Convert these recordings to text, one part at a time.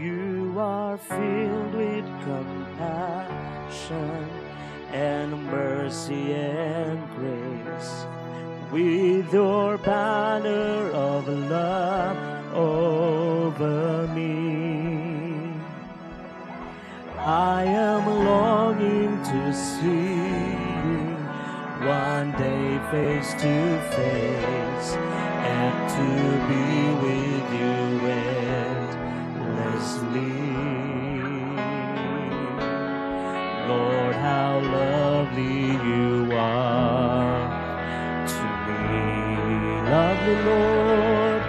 You are filled with compassion and mercy and grace, with your banner of love over me. I am longing to see you one day face to face, and to be with you endlessly. Lord, how lovely you are to me. Lovely Lord,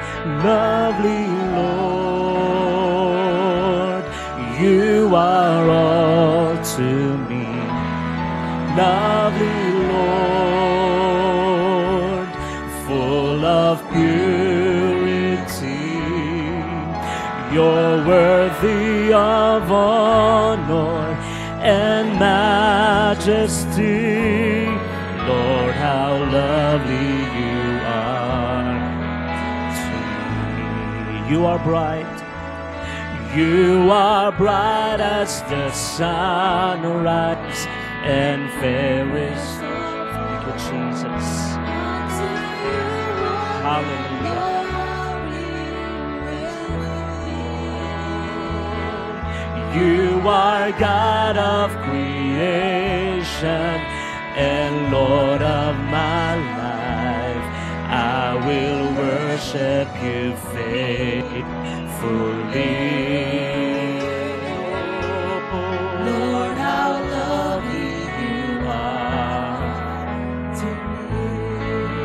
lovely Lord, you are all to me. Lovely Lord, full of purity, you're worthy of honor and majesty. Lord, how lovely you are to me. You are bright. You are bright as the sunrise and fairest. Thank you, Jesus. Hallelujah. You are God of creation and Lord of my life. I will worship you faithfully. Lord, how lovely you are to me.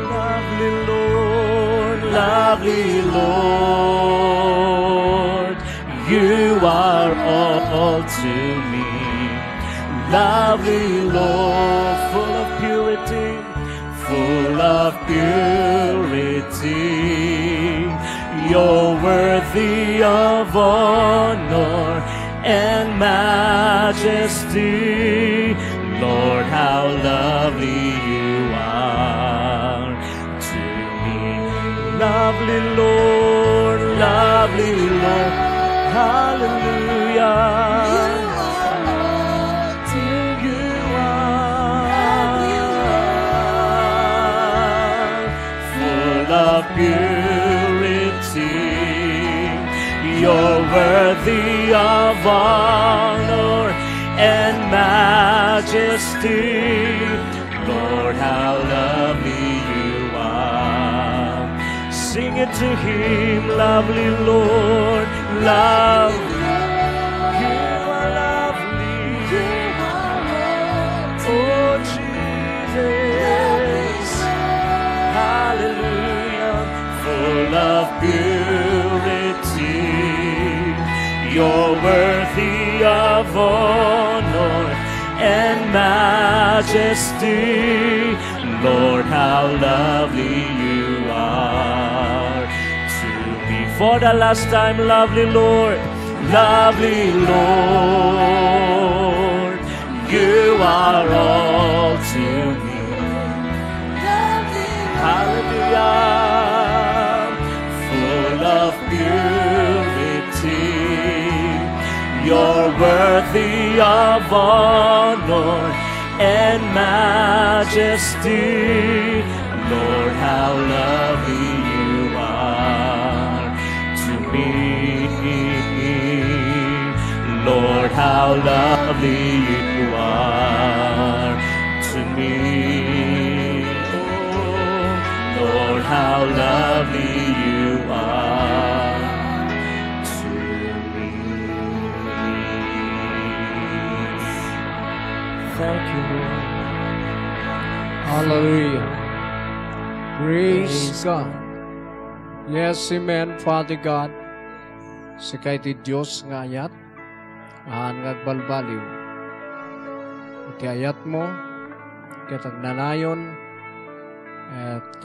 Lovely Lord, lovely Lord, you are all to me. Lovely Lord, full of purity, full of purity, you're worthy of honor and majesty. Lord, how lovely you are to me. Lovely Lord, lovely Lord, hallelujah. Of purity, you're worthy of honor and majesty. Lord, how lovely you are. Sing it to him, lovely Lord, lovely. You are lovely. Oh, Jesus. Hallelujah. Full of purity, you're worthy of honor and majesty. Lord, how lovely you are to me. For the last time, lovely Lord, lovely Lord, you are all to me. Hallelujah, full of purity, you're worthy of honor and majesty. Lord, how lovely you are to me. Lord, how lovely you are to me. Lord, how lovely you are to me. Thank you, Lord. Hallelujah. Praise God. Yes, amen, Father God. Sakay ti Diyos nga ayat, ngagbalbaliw. Iti ayat mo, kitag nanayon, at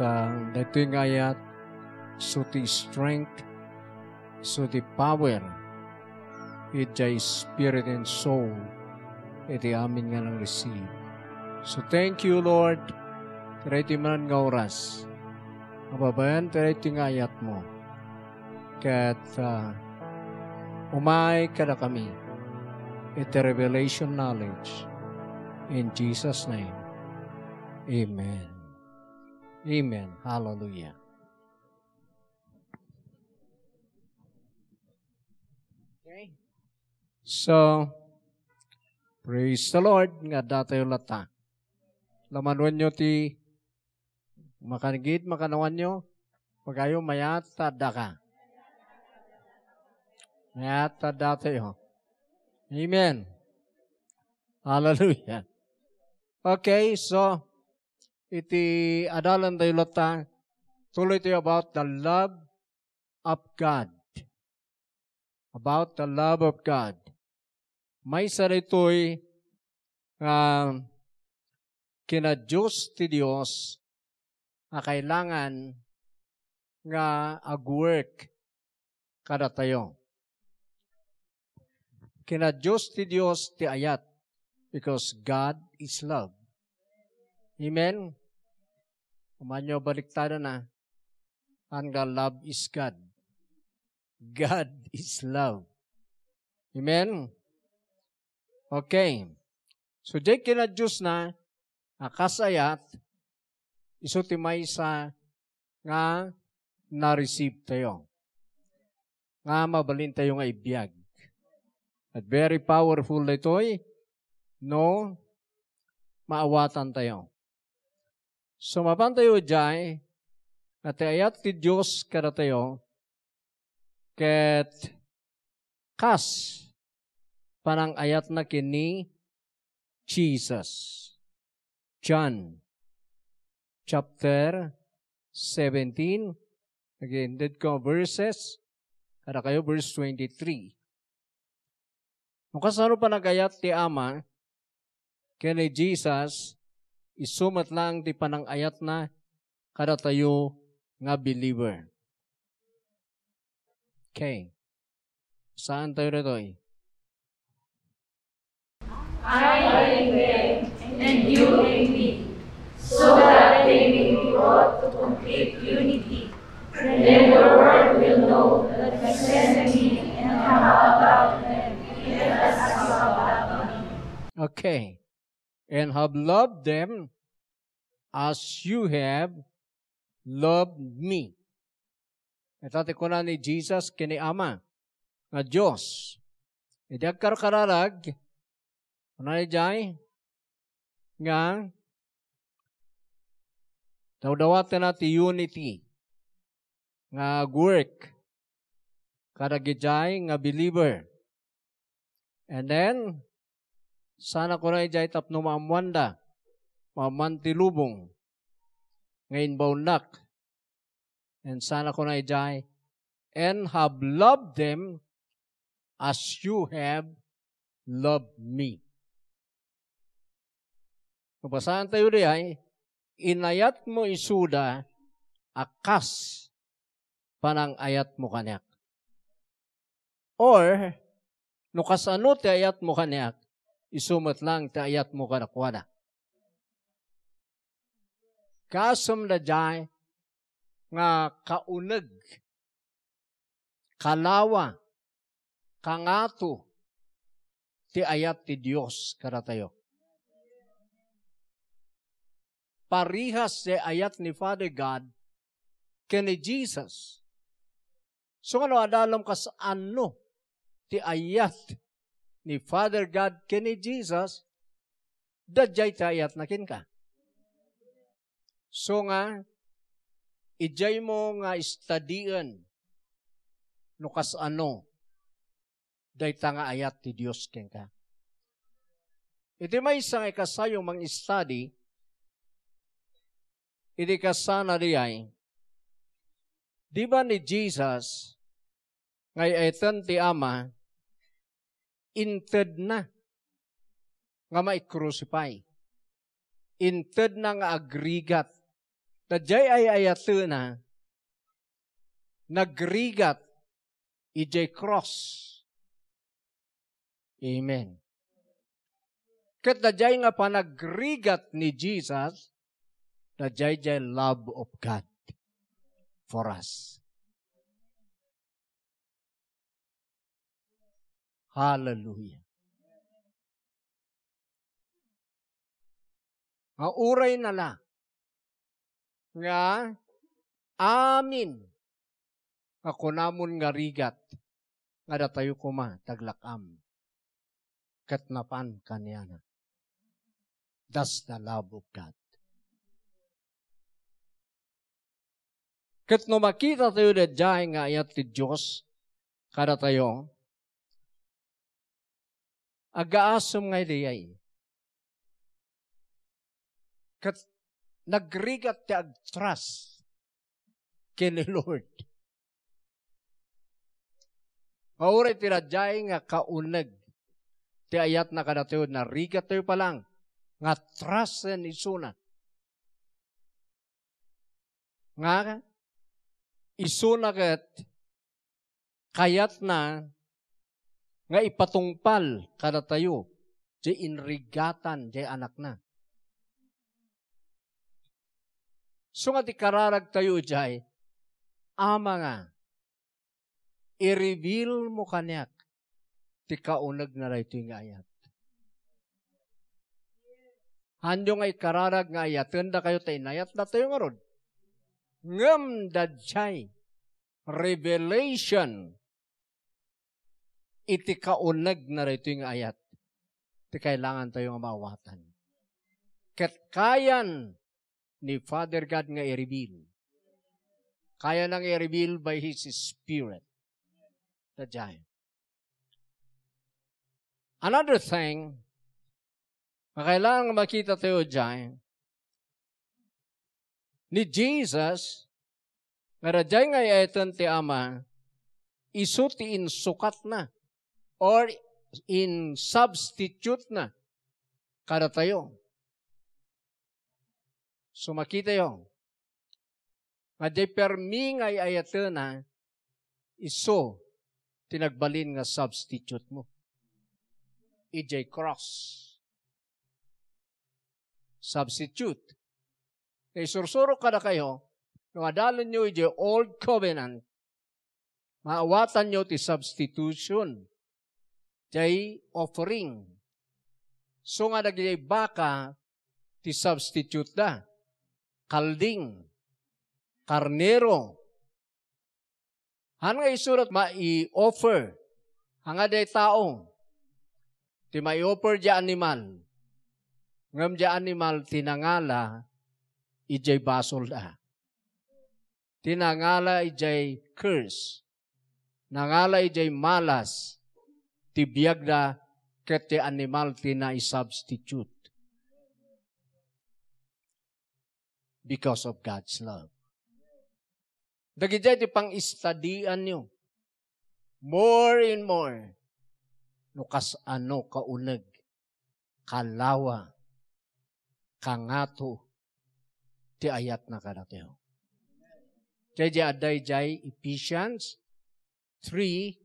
dito yung ayat, so the strength, so the power, iti spirit and soul, iti amin nga nang receive. So thank you, Lord, iti man nga oras, Kababayan, tayo tingayat mo. Kat umay kada kami. Iti revelation knowledge. In Jesus' name. Amen. Amen. Hallelujah. Okay. So, praise the Lord. Nga datayo lata. Lamanuan nyo ti makanigid, makanawan nyo. Pagayo mayata daka. Mayata datayo. Amen. Hallelujah. Okay, so, iti adalan tayo lata. Tuloy tayo about the love of God. About the love of God. May sarito'y kina-Diyos ti Diyos na kailangan nga ag-work kada tayo. Kina-Diyos ti Diyos ti ayat because God is love. Amen? Kumanyo baliktado na hanggang love is God. God is love. Amen? Okay. So, di kina-Diyos na akasayat iso ti maysa nga na-receive tayo. Nga mabalin tayo nga ibiyag. At very powerful na ito'y no maawatan tayo. So, mapan tayo dyan at ayat ti Diyos kada tayo ket kas parang ayat na kini Jesus. John chapter 17. Again, did ko verses. Kada kayo verse 23. Nung kasano pa nagayat ti Ama, kini Jesus, isumat lang ti panang ayat na kada tayo nga believer. Okay. Saan tayo rito eh? I in them, and you in me, so that they may be brought to complete unity. Then the world will know that you sent me and have loved them, even as you have loved me. Okay. And have loved them as you have loved me. Ito ko na ni Jesus kini Ama nga Diyos. Hindi agkarkararag ano na dyan nga dawdawatan natin unity nga work kada gijay nga believer. And then sana ko na dyan tapno maamwanda mamantilubong ngayon baunak. And sana ko na ijay, and have loved them as you have loved me. Kabasahan tayo diyan, inayat mo isuda, akas panang ayat mo kanyak. Or, nukasano ti ayat mo kanyak, isumat lang ti ayat mo kanakwada. Kasam na diyan, nga kauneg, kalawa, kangato, ti ayat ti Diyos kada tayo. Parihas ti ayat ni Father God kini Jesus. So ano adalam ka sa ano ti ayat ni Father God kini Jesus, dadjay ti ayat na kin ka. So nga, ijay mo nga istadian no kas ano dayta nga ayat ti Dios ken ka. Iti may isang ikasayong mang study, iti kasana diyay, di ba ni Jesus ngay etan ti Ama inted na nga mai-crucify. Inted na nga agrigat. Tadjay ay ayatun na nagrigat ijay cross. Amen. Kat tadjay nga panagrigat ni Jesus, tadjay love of God. for us. Hallelujah. Ang uray nala nga amin ako namon nga rigat nga datayo kuma taglakam katnapan kanyana. That's the love of God. Kat no makita tayo na dyan nga ayat ti Diyos kada tayo agaasom nga idayay. Kat nagrigat ti ag-trust kini Lord. Mauray ti radjay nga kaunag ti ayat na kada tayo na rigat tayo palang nga trust and isuna. Nga isuna kat kayat na nga ipatungpal kada tayo di inrigatan di anak na. So nga ti kararag tayo jay, ama nga, i-reveal mo kanyak ti kaunag na rito yung ayat. Handyo nga ikararag nga ayat, tanda kayo tayo inayat na tayo nga rod. Ngam dadjay, revelation, iti kaunag na rito yung ayat. Ti kailangan tayo nga mawatan. Ket kayan ni Father God nga i-reveal. Kaya nang i-reveal by His Spirit. Dadjay. Another thing, kailangan makita tayo dyan, ni Jesus, nga radjay nga iayatan ti Ama, iso ti insukat na, or in substitute na, kada tayo. So makita yung, nga di permi nga iayatan na, iso, tinagbalin nga substitute mo. EJ cross. Substitute. Kaya sursuro kada kayo, nung adalan nyo EJ old covenant, maawatan nyo ti substitution. Jay offering. So nga nagigay baka, ti substitute da. Kalding. Karnero. Hanga isurat ma-i-offer. Hanga day tao. Ti ma-i-offer di animal. Ngam di animal tinangala ijay basol da. Tinangala ijay curse. Nangala ijay malas. Ti biyag da ket ti animal tina-i-substitute. Because of God's love. Dagiti ti pang-istadian nyo. More and more. Nukas ano kaunag, kalawa, kangato, ti ayat na kadateo. Jaya aday jay Ephesians 3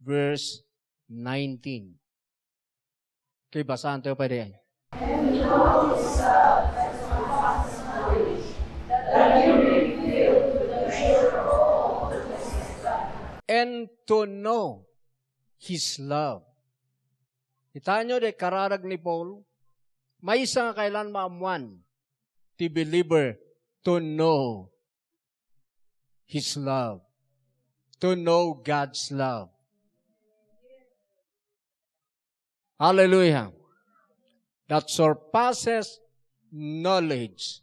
verse 19. Kaya basahan tayo pa rin. And behold His love that surpasses knowledge, that you may be filled with the measure of all the fullness of God. And to know His love. Kita nyo de kararag ni Paul, may isang kailan maamuan, ti believer, to know His love. To know God's love. Hallelujah. That surpasses knowledge.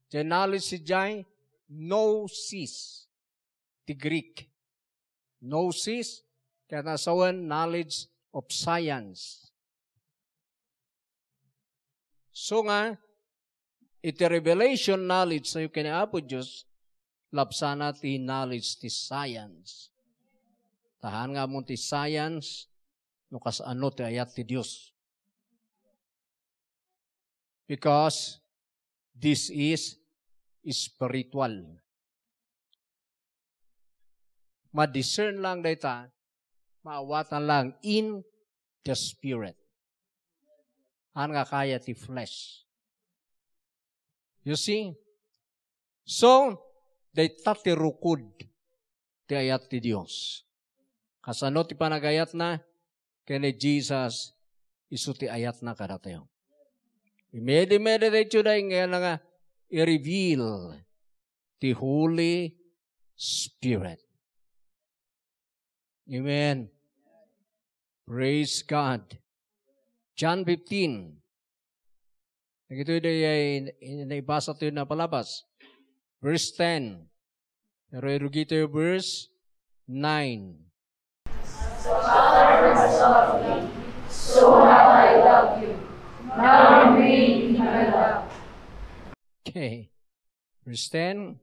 The knowledge si Jai, gnosis. The Greek. Gnosis, kaya nasawan knowledge of science. So nga, iti revelation knowledge sa kinapo Diyos, lapsana ti knowledge ti science. Tahan nga mo ti science, nukas ano ti ayat ti Diyos. Because this is spiritual. Ma-discern lang data, maawatan lang in the spirit. Han nga kaya ti flesh. You see? So, day tatirukod ti ayat ti Dios. Kasano ti panagayat na, kani Jesus, isu ti ayat na kada tayo. I-meditate yun na nga, i-reveal the Holy Spirit. Amen. Praise God. John 15. Ito ay naibasa ito na palabas. Verse 10. Pero irugito yung verse 9. So Father has loved me, so have I loved you. Now remain in my love. Okay. Verse 10.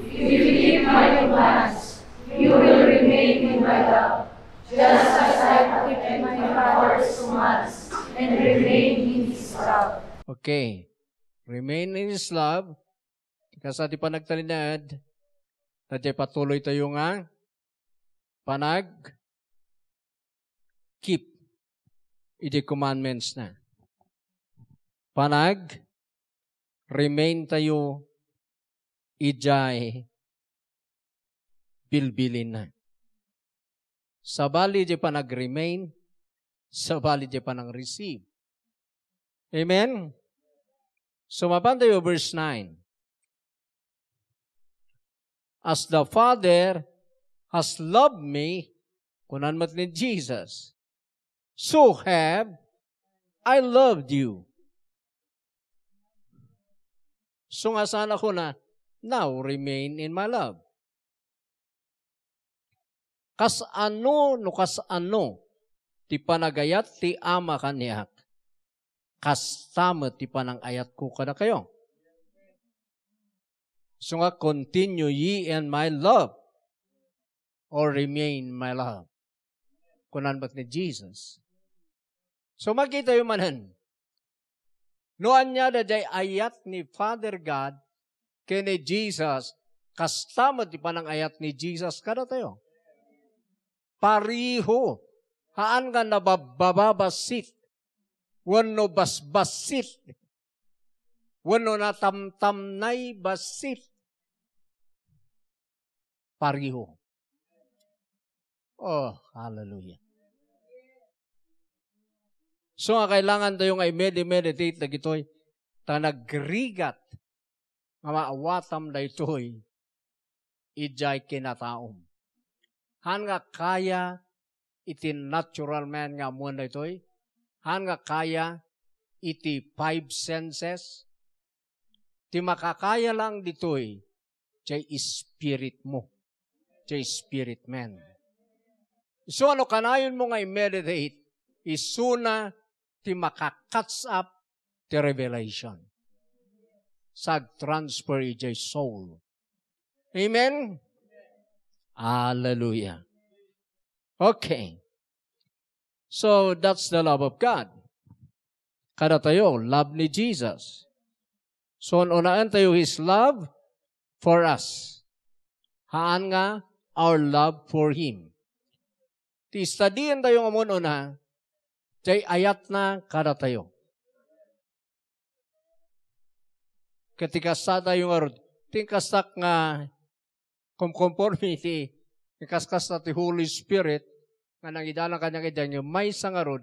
If you keep my commands, you will remain in my love, just as I have kept my Father's commands and remain in His love. Okay. Remain in His love. Kasi di pa nagtalinad, tadya patuloy tayo nga, keep iti commandments na. Remain tayo, ijay, bilbilin na. Sabali di remain, sabali di receive. Amen? Sumapan tayo verse 9. As the Father has loved me, kunan mat ni Jesus, so have I loved you. So nga sana ko na, now remain in my love. Kas ano, ti panagayat ti ama kaniyak, kas tama ti panangayat ko kada kayo. So nga, continue ye in my love, or remain in my love. Kunan ba't ni Jesus? So makita yung manan. Noan niya da jay ayat ni Father God kini Jesus, kastama di pa ng ayat ni Jesus kada tayo. Pariho. Haan ka nabababasit. Wano basbasit. Wano natamtamnay basit. Pariho. Oh, hallelujah. So nga kailangan tayo nga i-meditate na gito'y tanagrigat nga maawatam na ito'y ijay kinataom. Han nga kaya iti natural man nga muna ito'y, han nga kaya iti 5 senses, ti makakaya lang dito'y jay spirit mo, jay spirit man. So ano kanayon mo nga i-meditate, isuna ti makakatch up ti revelation. Sag-transfer ijay soul. Amen? Hallelujah. Okay. So, that's the love of God. Kada tayo, love ni Jesus. So, unaan tayo His love for us. Haan nga, our love for Him. Ti-studyhan tayo nga muna na, jay ayat na kada tayo. Ketika sa tayo nga ron, tingkasak nga conformity, ikaskas na ti Holy Spirit, nga nangidalang kanyang idang yung may sangarod,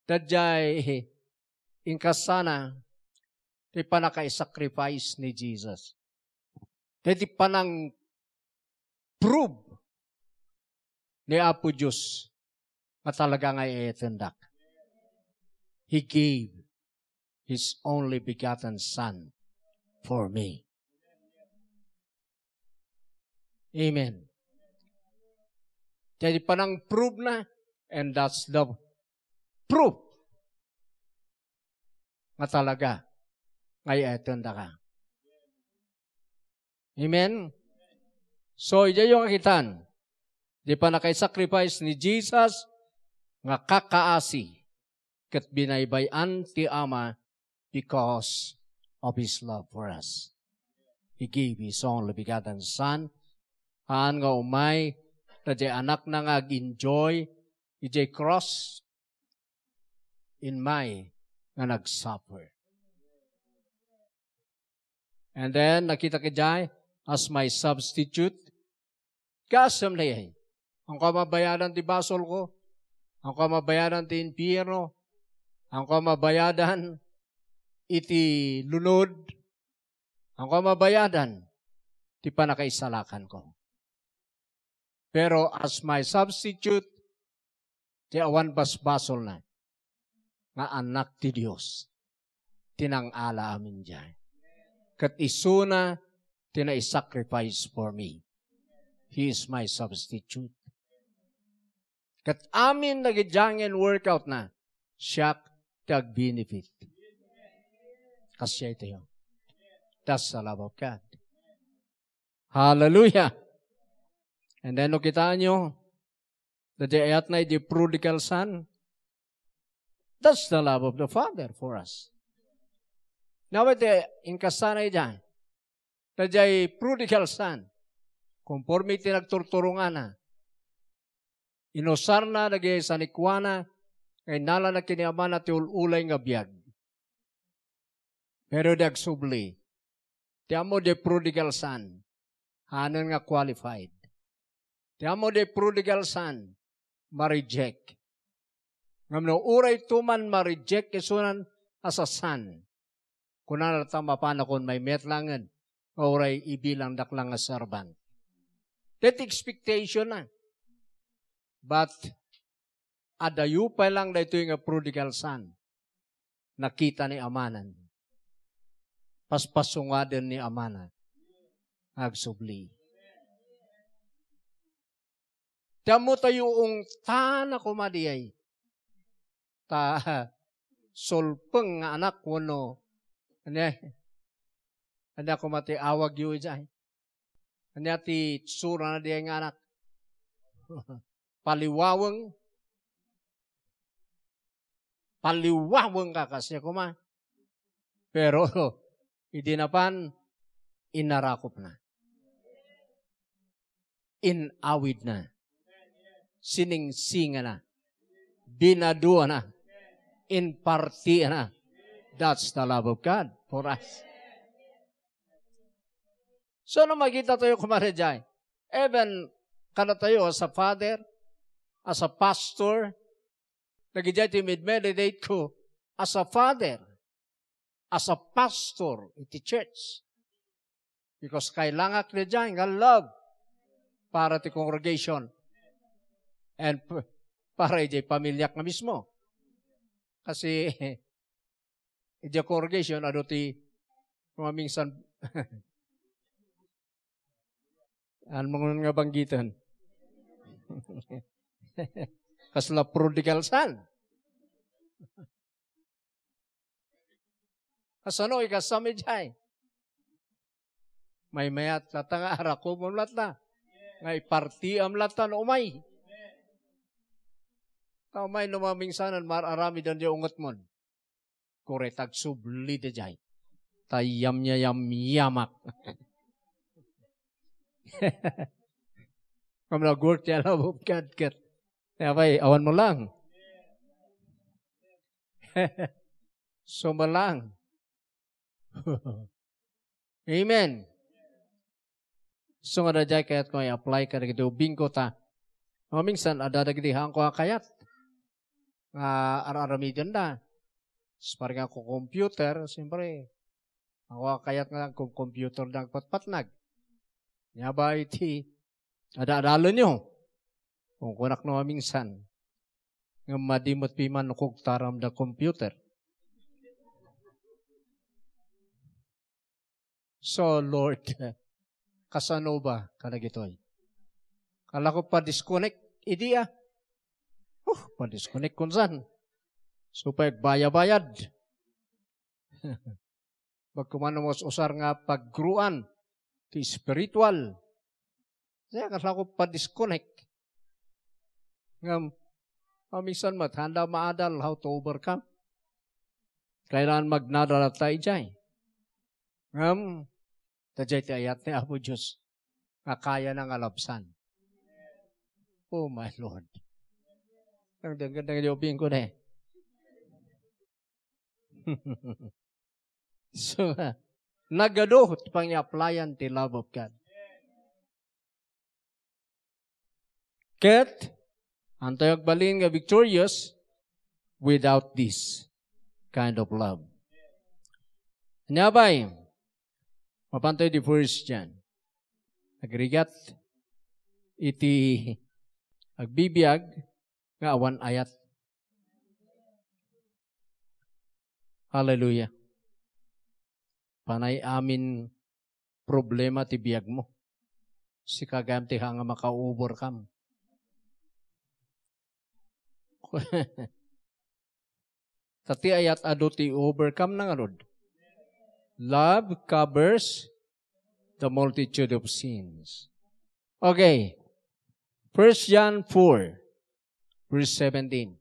dadjay inkasana, ti panaka-sacrifice ni Jesus. Ti panang prove ni Apo Diyos na talaga nga itindak. He gave His only begotten Son for me. Amen. Jadi panang prove na, and that's the proof nga talaga nga itindak ka. Amen? So, ija yung akitan. Di pa nakay-sacrifice ni Jesus nga kakaasi kat binaybayan ti Ama because of His love for us. He gave His only begotten Son. Haan nga umay, tadya anak na nga enjoy ijay cross in may nga nag-suffer. And then, nakita ka jay, as my substitute. Kasam na yan. Ang kamabayadan ti basol ko, ang kamabayadan ti impyerno, ang kamabayadan iti lunod, ang kamabayadan ti panakaisalakan ko. Pero as my substitute, ti awan basbasol na, nga anak ti Diyos, tinangala amin dyan. Kat isuna, tinai-sacrifice for me. He is my substitute. Kat amin nagidyangen workout na, siya tag-benefit. Kasya ito yun. That's the love of God. Hallelujah! And then, kita nyo, the ayat na the prodigal son, that's the love of the Father for us. Now, in kasanay dyan, the prodigal son, conforme tinagturturungan na, inusar na, nagay sanikwana, kay nala na kiniaman na tiululay nga biyag. Pero dagsubli, tiamo de prodigal son, hanan nga qualified. Tiamo de prodigal son, ma-reject. Ngamno, uray tuman ma-reject isunan as a son. Kunan na tamapana kung may metlangan, uray ibilang daklang nga servant. That expectation na. But, adayu pa lang na ito yung prodigal son. Nakita ni amanan. Paspasungadan ni amanan. Agsubli. Tamo tayo ang tana kumadiyay. Ta solpeng nga anak ko no. Ano ako mati awag yu dyan. Ano ti sura na diya nga anak. Paliwawang ka kasi kuma. Pero, hindi na pan, inarakop na. Inawid na. Siningsinga na. Binadua na. Inparti na. That's the love of God for us. So, nung magkita tayo kumari dyan, even kana tayo as a father, as a pastor, nagijay ti meditate ko, as a father, as a pastor, iti church. Because kailangan ka dyan, nga love, para ti congregation, and para iti pamilyak na mismo. Kasi, iti congregation, ano ti, minsan, ano mga nga banggitan? Kasla prodigal son. Kasano ikasami jay? May mayat lata nga arako mo lata. Ngay parti am lata no umay. Kamay no mamingsanan mararami dan di ungot mon. Kore tagsubli de jay. Tayam niya yamak. Kung nag-work niya lang, kat. Kaya awan mo lang. Sumalang. Amen. So nga na dyan, kaya't ko i-apply ka na gito, bingko ta. Minsan, adadagdihan ko kayat. Araramidyan na. Parang ako computer, siyempre, ako kayat nga kung computer na patpatnag. Nga ba iti, ada-adalo nyo. Kung kunak na minsan, nga madimot piman kung taram da computer. So, Lord, kasano ba kanagitoy? Kala ko pa-disconnect, idi pa-disconnect kung saan. So, baya-bayad. Magkumano mo usar nga paggruan, ti spiritual. Kaya kala ko pa-disconnect. Nga, minsan handa maadal how to overcome. Kailangan magnadala tayo dyan. Tajay ti ayat ni Apo Diyos nga kaya ng alapsan. Oh my Lord. Ang gandang liobin ko na eh. So, nagaduhot pang i-applyan ti love of God. Ket, antayog balin nga victorious without this kind of love. Nyabay, mapantoy di first dyan. Agrigat, iti agbibiyag nga awan ayat. Hallelujah. Panay amin problema ti biyag mo. Si kagam ti hanga maka-over kam. Tati ayat ado ti overcome na nga rod. Love covers the multitude of sins. Okay. 1 John 4, verse 17.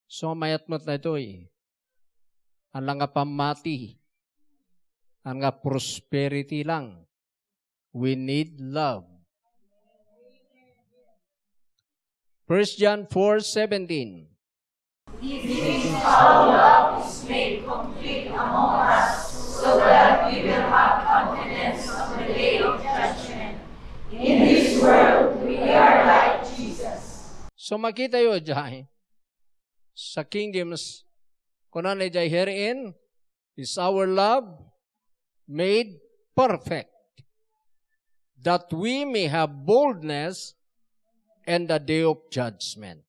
So, mayat mo't na ito Ang nga pamati, ang nga prosperity lang. We need love. 1 John 4:17. This is how love is made complete among us, so that we will have confidence on the day of judgment. In this world, we are like Jesus. So makita yun dyan, sa kingdoms, kung ano dyan herein, is our love made perfect, that we may have boldness in the day of judgment.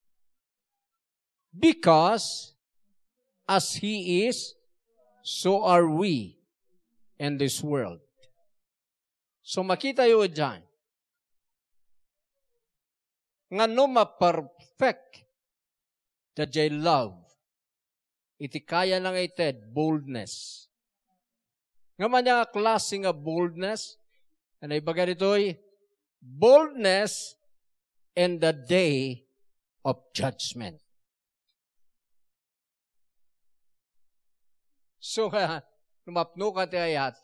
Because, as He is, so are we in this world. So makita yun dyan, nga no ma-perfect the jay love, iti kaya lang ited boldness. Nga man yung klase nga boldness, ano ibaga dito'y boldness in the day of judgment. So, lumapno ka ti ayat,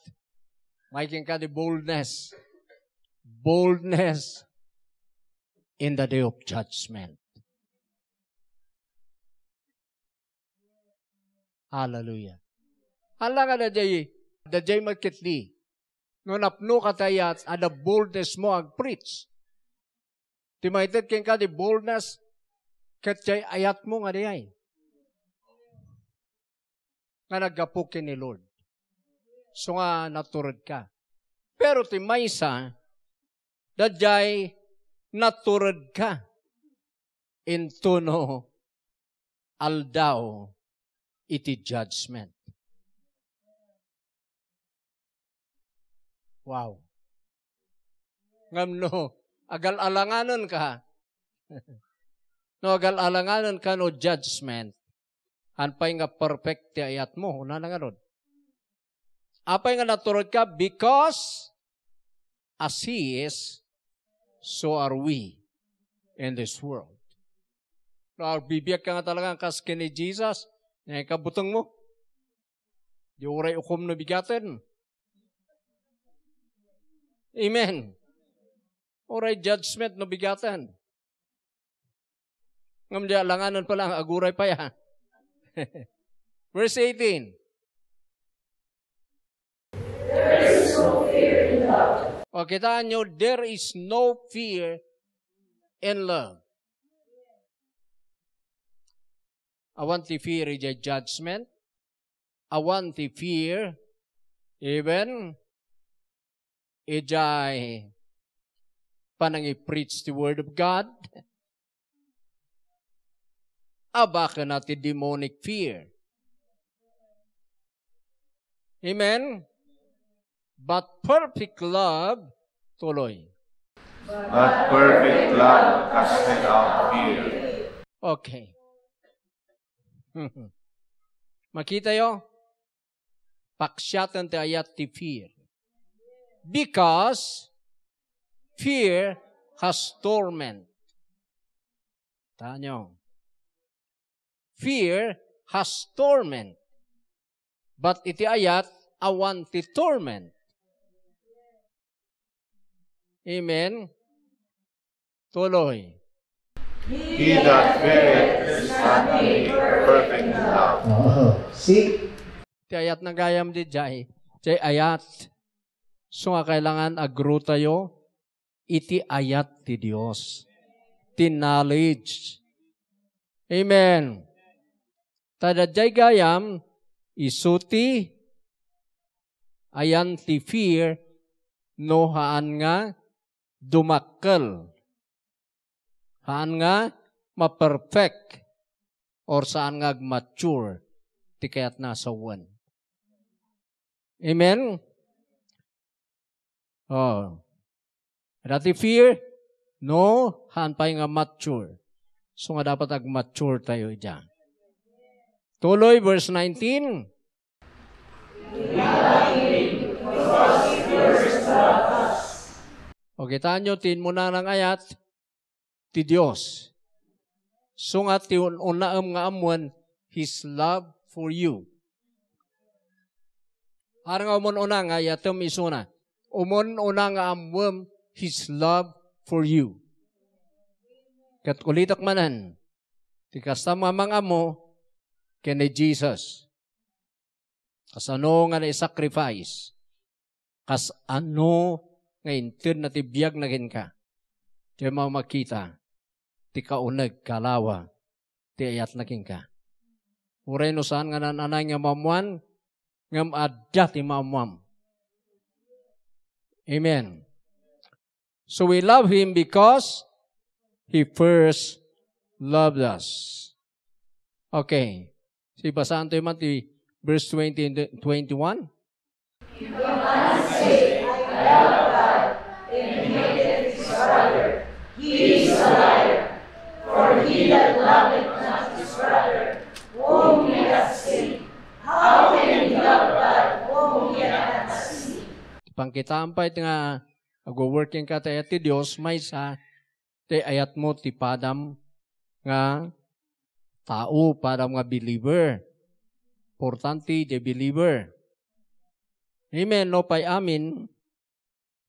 making ka di boldness. Boldness in the day of judgment. Hallelujah. Hala nga na jay magkitli. No napno ka tayat, ada boldness mo ag-preach. Timaited king ka di boldness, kat jay ayat mo nga diay. Nga naggapukin ni Lord. So nga naturod ka. Pero timaysa, dadjay naturod ka into no aldaw iti judgment. Wow. Ngam no, agal-alanganon ka. No, agal-alanganon ka no judgment. Anpay nga perfect ti ayat mo. Una na nga ron. Apay nga naturod ka because as He is, so are we in this world. No, bibiyag ka nga talaga ang kaskin ni Jesus. Ngayon kabutong mo. Di uray ukom na bigatin. Amen. Uray judgment na bigatin. Ngam di alanganon pa lang, aguray pa ya. Verse 18. There is no fear in love. O kitaan nyo, there is no fear in love. Awan ti fear ija judgment. Awan ti fear even ijay panangi-preach the word of God. Abaka na ti demonic fear. Amen? But perfect love, tuloy. But perfect love casteth out fear. Okay. Makita yo? Paksyatan ti ayat ti fear. Because fear has torment. Tanyo. Fear has torment. But iti ayat, awan ti torment. Amen? Tuloy. He that feareth is not made perfect in love. See? Ti ayat na gayam di jay. Jay ayat. So nga kailangan agro tayo. Iti ayat ti Dios. Ti knowledge. Amen. Tada jay gayam. Isuti. Ayan ti fear. No haan nga dumakkel. Haan nga ma-perfect. Or saan nga mature. Ti kayat nasa one. Amen? Oh. Dati fear, no, haan pa nga mature. So nga dapat ag-mature tayo dyan. Tuloy, verse 19. Okay, tanyo, tin mo na ng ayat, ti Diyos. So nga, ti unaam nga amuan, His love for you. Harang umon una nga, yatom isuna. Umon una nga amuam, His love for you. Kat kulitak manan, ti kastama mga mo, kene Jesus. Kas ano nga na-sacrifice. Kas ano nga intin na tibiyag na ka. Di mo makita, ti kaunag, kalawa, ti ayat na ka. Uray no saan nga nananay nga mamuan, ngam adda ti mamuam. Amen. So we love Him because He first loved us. Okay. Si basahan tayo man ti verse 20 and 21. If a man say, I love God, and hateth his brother, he is a liar. For he that loveth not his brother, whom he hath seen, how can he love God, whom he hath not seen? Pangkitaan pa ito nga,ag-working ka tayo ti Diyos, may sa ti ayat mo ti padam nga tao, padam nga believer. Importante, the believer. Amen, no pa'y amin,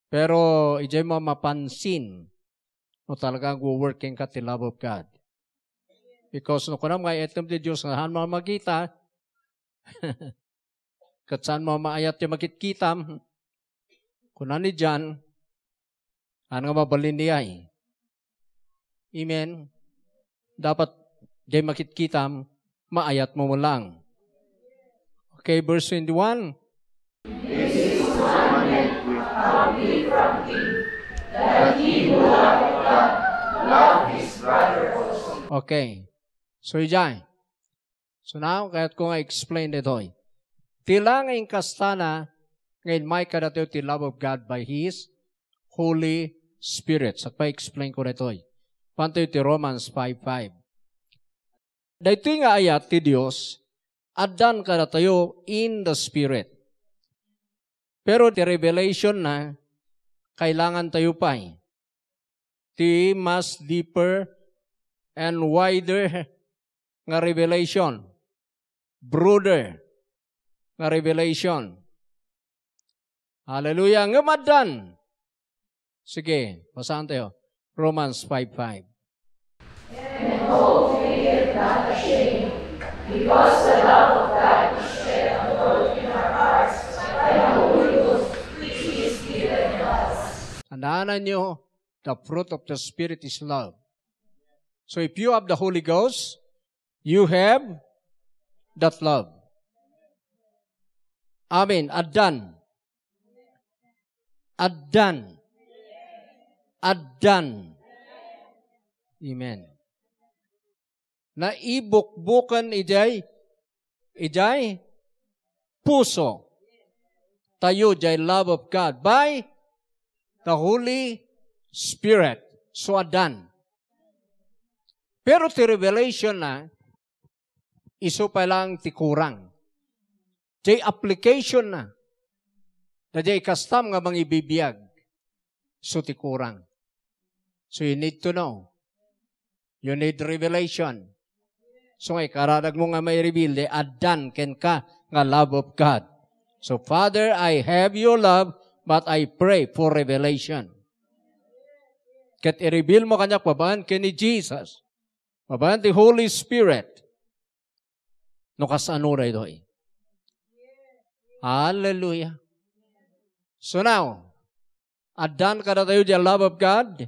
pero ijay mo mapansin, no talaga go-working ka ti love of God. Because no kunam nga etom ti Diyos, nga han mo magkita, kat saan mo maayat yung magkitkitam, kunan ni John, han nga mabalin niya eh. Amen. Dapat jay makitkitam, maayat mo lang. Okay, verse 21. This is commandment have we from him, that he who loveth God love his brother also. Okay. So, ijay. So now, kahit ko nga explain ito. Tila ngayong kastana, ngayon may kadatayo ti love of God by His Holy Spirit. Sa pa-explain ko nito. Pantayo ti Romans 5:5. Dito nga ayat ti Diyos, adan kadatayo in the Spirit. Pero ti revelation na, kailangan tayo pa. Ti mas deeper and wider nga revelation. Broader nga revelation. Hallelujah. Ngamadan. Sige, basahan tayo. Romans 5:5. And hope maketh not ashamed, because the love of God is shed abroad in our hearts by the Holy Ghost, which is given us. Tandaan nyo, the fruit of the Spirit is love. So if you have the Holy Ghost, you have that love. Amen. Adan. Adan. Adan. Amen. Na ibukbukan ijay puso. Tayo jay love of God by the Holy Spirit. So adan. Pero ti revelation na, iso pa lang ti kurang. Jay application na. Na jay kastam nga mga ibibiyag. So ti kurang. So you need to know. You need revelation. So ngay karadag mo nga may reveal, de adan ken ka nga love of God. So Father, I have your love, but I pray for revelation. Ket i-reveal mo kanyak babaan ken ni Jesus. Babaan ti Holy Spirit. No kasano na ito Hallelujah. So now, adan kada tayo di love of God,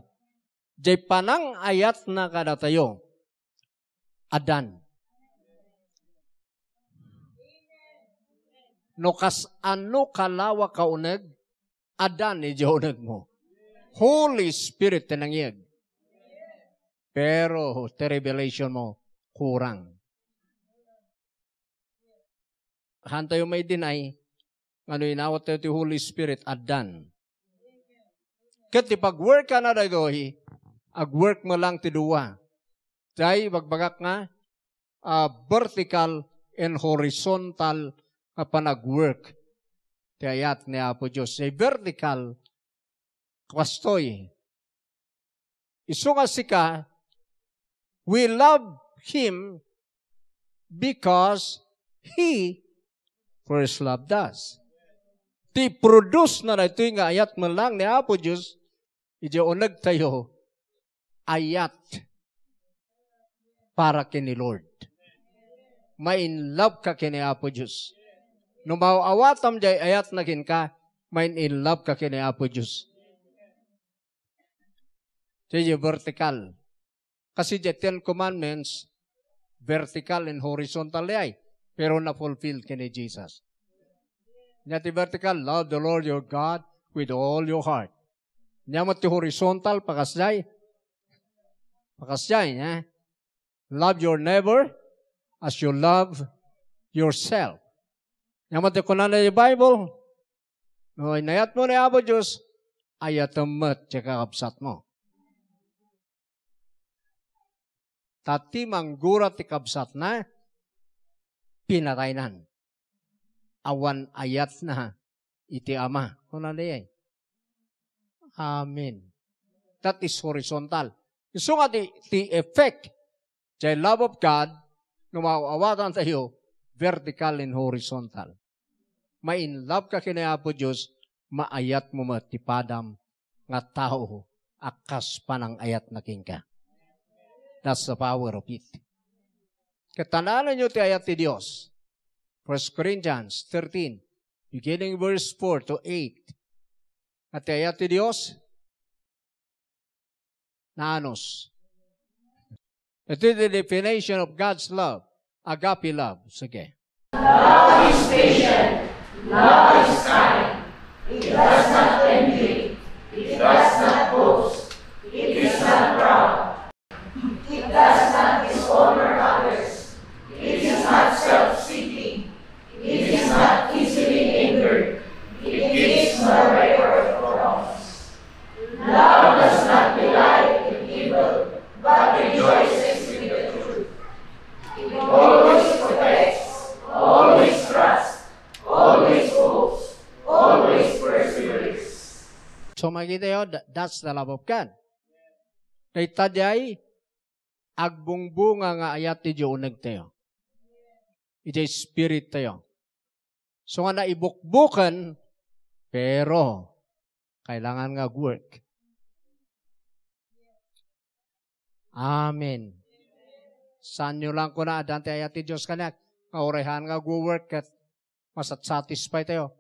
di panang ayat na kada tayo. Adan. No kas ano kalawa kaunag, adan ni unag mo. Holy Spirit tinangyag. Pero, the revelation mo, kurang. Hantayo may deny, ano inawat tayo ti Holy Spirit, adan. Kat pag-work ka na dagohi, ag-work mo lang ti duwa. Dahil bagbagak nga, vertical and horizontal panag-work. Ti ayat ni Apo Diyos. Say vertical, kwastoy. Iso nga sika, we love Him because He first loved us. Ti produce na ito yung ayat mo lang ni Apo Diyos, idiunag tayo, ayat para kini Lord. Main love ka kini Apo Diyos. No mauawatam jay ayat na kin ka, main in love ka kini Apo Diyos. Diyo vertical. Kasi the 10 commandments, vertical and horizontal ay, pero na-fulfill kini Jesus. Nyati vertical, love the Lord your God with all your heart. Nyamot ti horizontal, pakasjay, love your neighbor as you love yourself. Nyamot ti kunan na yung Bible, no, inayat mo na Apo Diyos, ayatamat tsaka kapsat mo. Tati manggura ti kabsat na, pinataynan. Awan ayat na, iti ama. Kuna na Amen. That is horizontal. So nga the effect, the love of God, numawawatan tayo, vertical and horizontal. Ma-in love ka kinayapo Diyos, maayat mo matipadam nga tao, akas pa ng ayat na king ka. That's the power of it. Katananan nyo ti ayat ti Diyos. 1 Corinthians 13, beginning verse 4 to 8. At ti ayat ti Diyos, nanos. Ito is the definition of God's love. Agape love. Sige. Love is patient. Love is kind. It does not envy. It does not boast. It is not proud. It does not dishonor others. It is not self-seeking. It is not easily angered. It keeps no record of wrongs. Love does not delight in evil, but rejoices in the truth. It always protects, always trusts, always hopes, always perseveres. So makita yun, that's the love of God. Kay tadyay, agbungbunga nga ayat ti Diyo unag tayo. Iti spirit tayo. So nga naibukbukan, pero kailangan nga work. Amen. Saan nyo lang ko na adante ayat ti Diyos kanak, kaurehan nga go-work at masat satisfy tayo.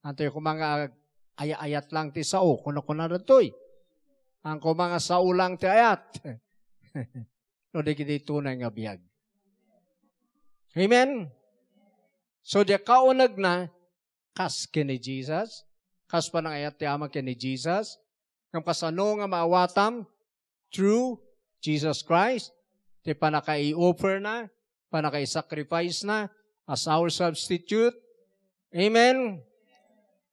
Antoy ko mga ayat lang ti sao, kuno na datoy. Ang ko mga sao lang ti ayat. No, di kita tunay nga biyag. Amen? So, di kaunag na, kas kini Jesus, kas pa ng ayat ti ama kini Jesus, ng pasano nga maawatam, through Jesus Christ, di panakai-offer na, panakai-sacrifice na, as our substitute. Amen?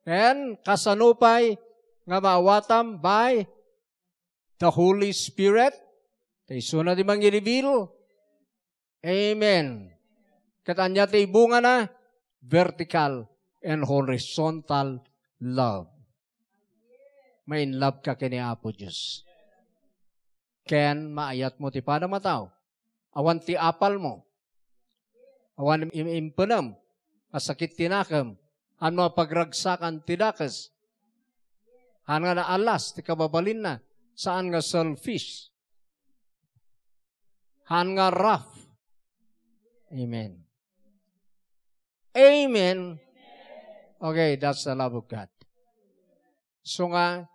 And, kasanupay, nga maawatam by the Holy Spirit, tayo suna di mangi-reveal. Amen. Katanya tayo bunga na, vertical and horizontal love. May in love ka kini Apo Diyos. Ken maayat mo ti pada mataw. Awan ti apal mo. Awan impunam. Asakit tinakam. Ano pagragsakan ti dakas. Han nga na alas ti kababalin na. Saan nga selfish. Han nga rough. Amen. Amen. Okay, that's the love of God. So nga,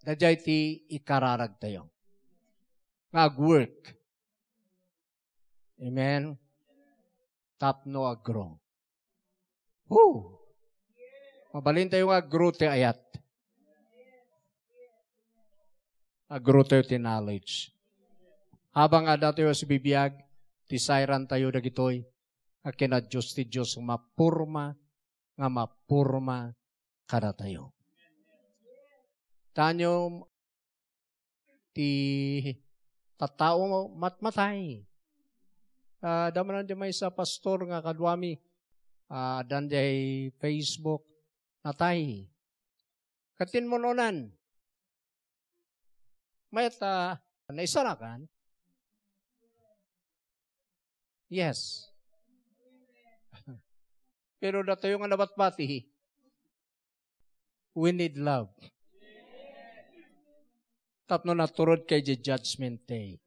dadya iti ikararag tayo. Nag-work. Amen? Tapno agro. Woo! Mabalin tayo nga agro ti ayat. Agro tayo ti knowledge. Habang nga dato yung bibiyag, tisayran tayo dagitoy, kina Diyos ti Diyos mapurma, nga mapurma kada tayo. Tanyo, ti tatao matmatay. Damanan di may sa pastor nga kadwami, dan di Facebook, natay. Katin mo nonan. May naisarakan. Yes. Pero dato yung nabatbati, we need love. Tapno naturod kay the judgment day.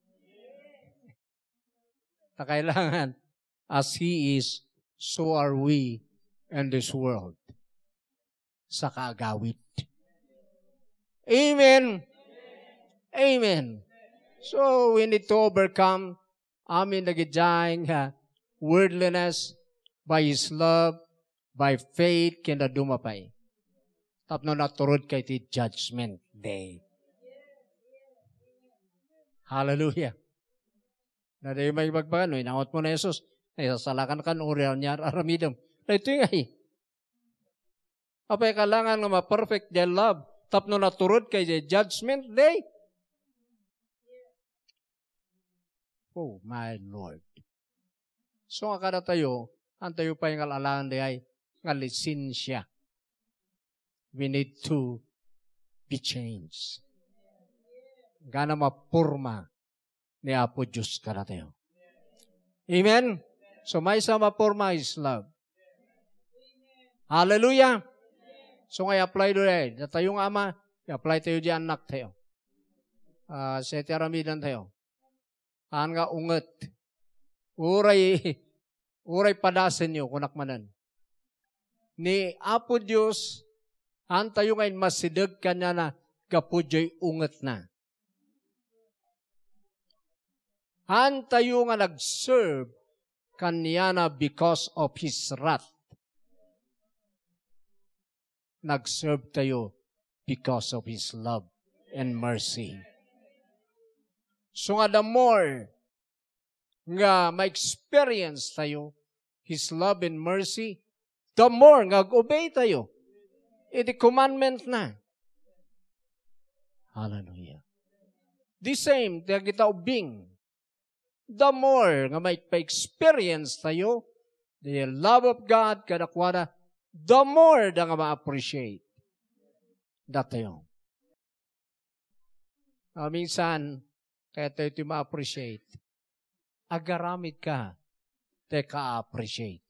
Na kailangan, as He is, so are we in this world. Sa kaagawit. Amen. Amen. So, we need to overcome amin nagidjayang worldliness by His love, by faith, kina dumapay. Tapno naturod kay ti judgment day. Hallelujah. Na dayo may magbagan, inangot mo na Jesus, naisasalakan ka, uriyaw niya, aramidam. Na ito yung ay. Apay kailangan nga ma-perfect their love, tapno naturod kay the judgment day. Oh, my Lord. So, nga kada tayo, ang tayo pa yung alalaan di ay, nga lisensya. We need to be changed. Gana mapurma ni Apo Diyos kada tayo. Amen? So, may isa mapurma is love. Hallelujah! So, nga i-apply doon ay, na tayong ama, i-apply tayo di anak tayo. Sa tiramidan tayo. Ang nga unget. Uray padasan nyo, kunakmanan. Ni Apo Diyos, ang tayo ngayon masidag ka niya na kapudyo'y unget na. Ang tayo nga nag-serve kanya na because of His wrath. Nag-serve tayo because of His love and mercy. So nga the more nga ma-experience tayo His love and mercy, the more nga obey tayo. Iti commandment na. Hallelujah. The same, tayo kita ubing. The more nga may pa-experience tayo, the love of God, kadakwada, the more da nga ma-appreciate. Datayo. Minsan, kaya tayo ito ma-appreciate. Agaramid ka, tayo ka-appreciate.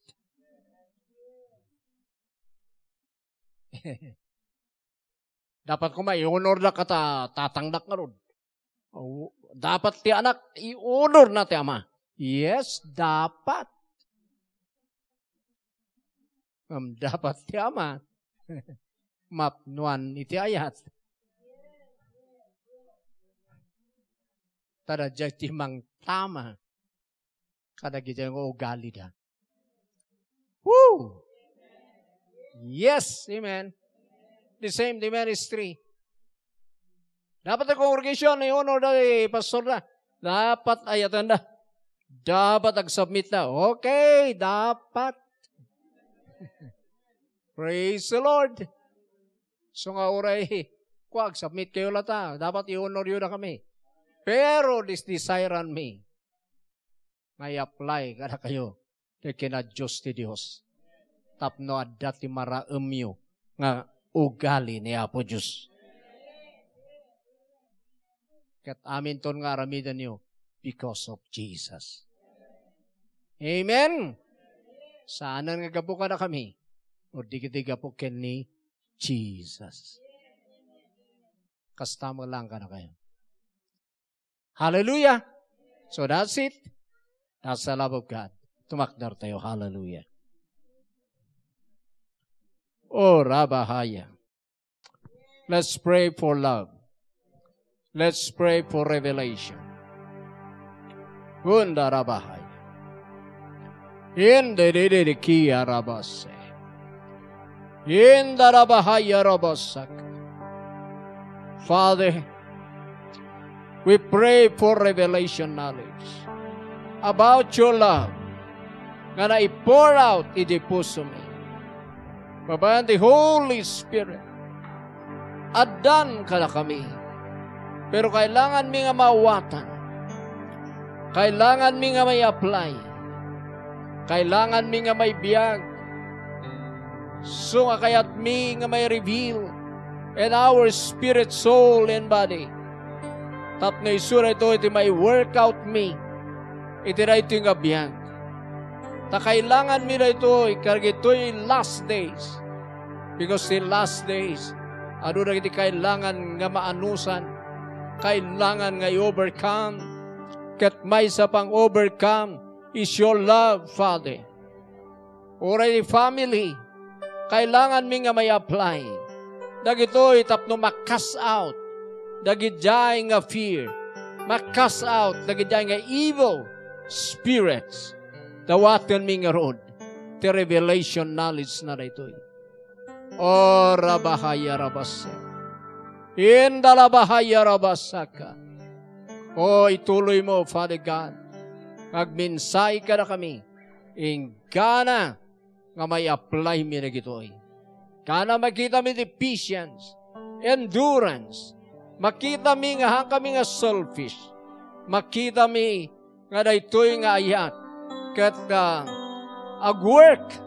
Dapat ko i-honor na ka tatangdak nga ron. Dapat ti anak, i-honor na ti ama. Yes, dapat. Dapat ti ama. Mapnuan iti ayat. Tada jati mang tama. Kada kita yung ugali da. Woo! Yes, amen. The same, the ministry. Dapat ang congregation ay honor na pastor na. Dapat ayatan na. Dapat ag-submit na. Okay, dapat. Praise the Lord. So nga oray, kuwag, submit kayo lata. Dapat i-honor yun na kami. Pero this desire on me, may apply kada kayo kina Diyos ti Diyos. Tapno adati maraemyo nga ugali ni Apo Diyos. Kat amin ton nga aramidan niyo because of Jesus. Amen? Saanan nga gapo ka na kami? O digitiga po ken ni Jesus. Kastama lang ka na kayo. Hallelujah! So that's it. That's the love of God. Tumakdar tayo. Hallelujah. Oh, Rabahaya. Let's pray for love. Let's pray for revelation. Gunda Rabahaya. In the Didikia Rabase. In the Rabahaya Rabasak. Father, we pray for revelation knowledge about your love nga na-pour out in the puso mo. Babayan, the Holy Spirit, adan ka na kami. Pero kailangan mi nga mawatan. Kailangan mi nga may apply. Kailangan mi nga may biyag. So nga kaya't mi nga may reveal in our spirit, soul, and body. Tapno isura ito may work out me. Ito na ito yung abiyag. Ta kailangan mi na ito, karag ito yung last days. Because in last days, ano na ito kailangan nga maanusan, kailangan nga i-overcome, kat may sa pang-overcome is your love, Father. Already family, kailangan mi nga may apply. Dagito itapno makas out, dagidjay nga fear, makas out, dagidjay nga evil spirits, dawatan mi nga road, the revelation knowledge na ito. O Rabahaya Rabasa. Indalabahaya Rabasaka. O ituloy mo, Father God. Magminsay ka na kami. Ingana nga may apply mi na gitoy. Kana makita mi the patience, endurance. Makita mi nga kami nga selfish. Makita mi nga daytoy nga ayat. Kat agwork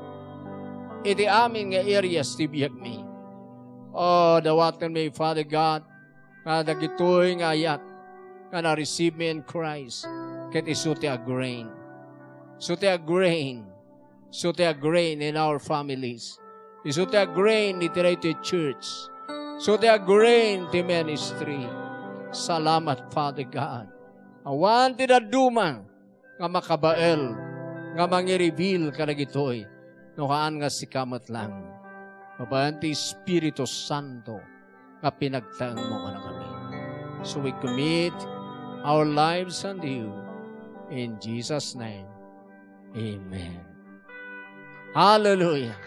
iti amin nga areas tibiyag mi. Oh, dawatan mi, Father God, nga dagitoy nga ayat, nga na-receive me in Christ, ket isuti a grain. Isuti a grain. Isuti a grain in our families. Isuti a grain iti iti church. Isuti a grain ti ministry. Salamat, Father God. Awan ti daduma nga makabael, nga mangi-reveal ka na gitoy. Nuhaan nga si kamat lang. Babayan ti Espiritu Santo nga pinagtaang mo ka na kami. So we commit our lives unto you. In Jesus' name, amen. Hallelujah.